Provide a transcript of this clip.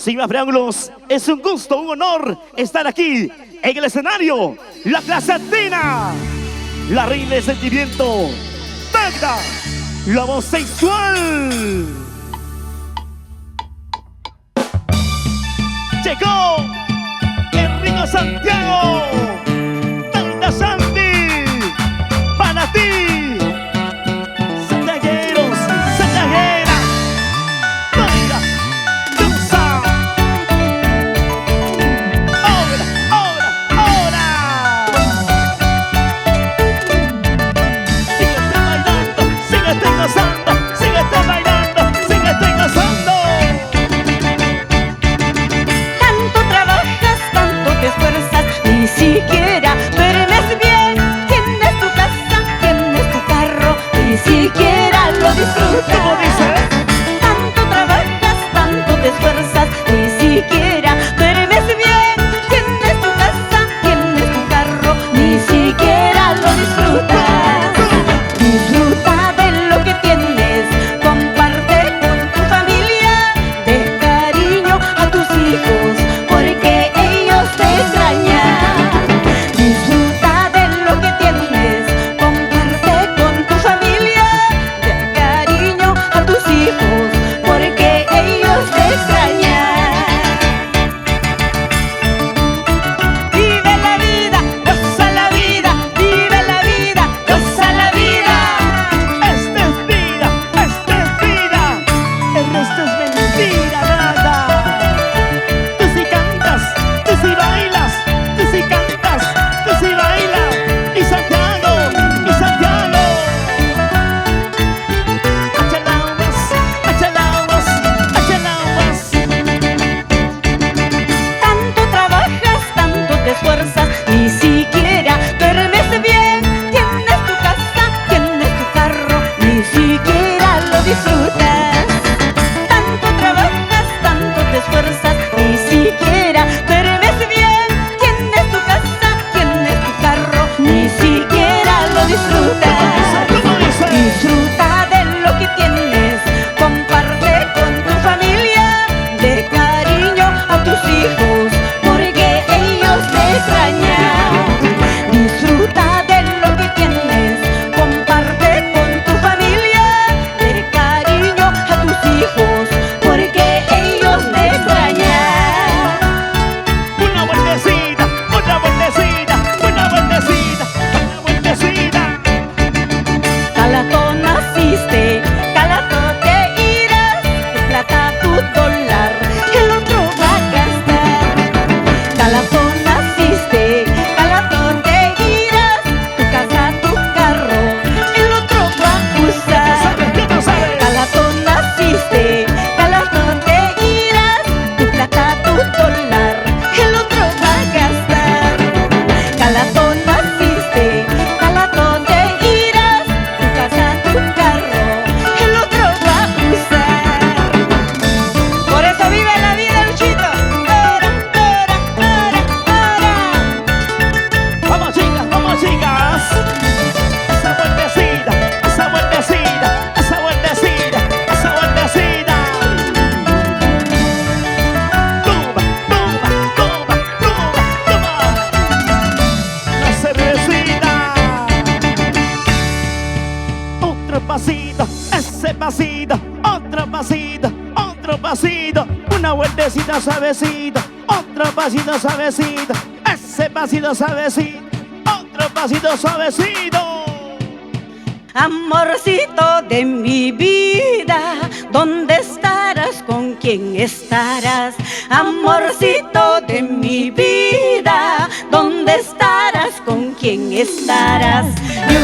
Sin más preámbulos, es un gusto, un honor estar aquí en el escenario. La clase Athena, la reina del sentimiento, Magda, la voz sensual. Llegó Enrico Santiago, Magda Sandy, para ti. Santiagueros, santiagueras, Magda, danza. Ahora, ahora, ahora. Síguete bailando, síguete gozando, síguete bailando, síguete gozando. Tanto trabajas, tanto te esfuerzas, ni siquiera duermes bien. Tienes tu casa, tienes tu carro, ni siquiera lo disfrutas. ¿Cómo dice? Tanto trabajas, tanto te esfuerzas, ni siquiera duermes bien. Tienes tu casa, tienes tu carro, ni siquiera lo disfrutas. Disfruta de lo que tienes, comparte con tu familia, de cariño a tus hijos, porque ellos te extrañan. Disfruta de lo que tienes, comparte con tu familia, de cariño a tus hijos, porque ellos te extrañan. Vive la vida, goza la vida, vive la vida, goza la vida. Esta es vida, esta es vida. El resto es mentira, nada. Tú sí cantas, tú sí bailas, tú sí cantas, tú sí bailas. Y Santiago, y Santiago. Achalaumas, achalaumas, achalaumas. Tanto trabajas, tanto te esfuerzas, ni siquiera duermes bien. Tienes tu casa, tienes tu carro, ni siquiera lo disfrutas. Tanto trabajas, tanto te esfuerzas, ni siquiera duermes bien. Tienes tu casa, tienes tu carro, ni siquiera lo disfrutas. ¿Cómo dice? Disfruta de lo que tienes, comparte con tu familia, de cariño a tus hijos, porque ellos te extrañan. Disfruta de lo que tienes, comparte con tu familia, de cariño a tus hijos, porque ellos te extrañan. Una vueltecita, una vueltecita, una vueltecita, una vueltecita. Calatón naciste, Calatón te irás, tu plata, tu dólar, el otro va a gastar. Calatón naciste, Calatón te irás, tu casa, tu carro, el otro va a usar. ¿Sabes qué no sabes? Calatón naciste, Calatón te irás, tu plata, tu dólar, el otro va a gastar. Calatón naciste, Calatón te irás, tu casa, tu carro, el otro va a usar. Por eso vive la vida, Luchito. Ora, ora, ora, ora. Vamos chicas, esa vueltecita, esa vueltecita, esa vueltecita, esa vueltecita. Toma, toma, toma, toma, toma. La cervecita. Otro pasito, ese pasito, otro pasito, otro pasito. Una vueltecita suavecita, otro pasito suavecito, ese pasito suavecito, otro pasito suavecito. Amorcito de mi vida, ¿dónde estarás? ¿Con quién estarás? Amorcito de mi vida, ¿dónde estarás? ¿Con quién estarás? Mi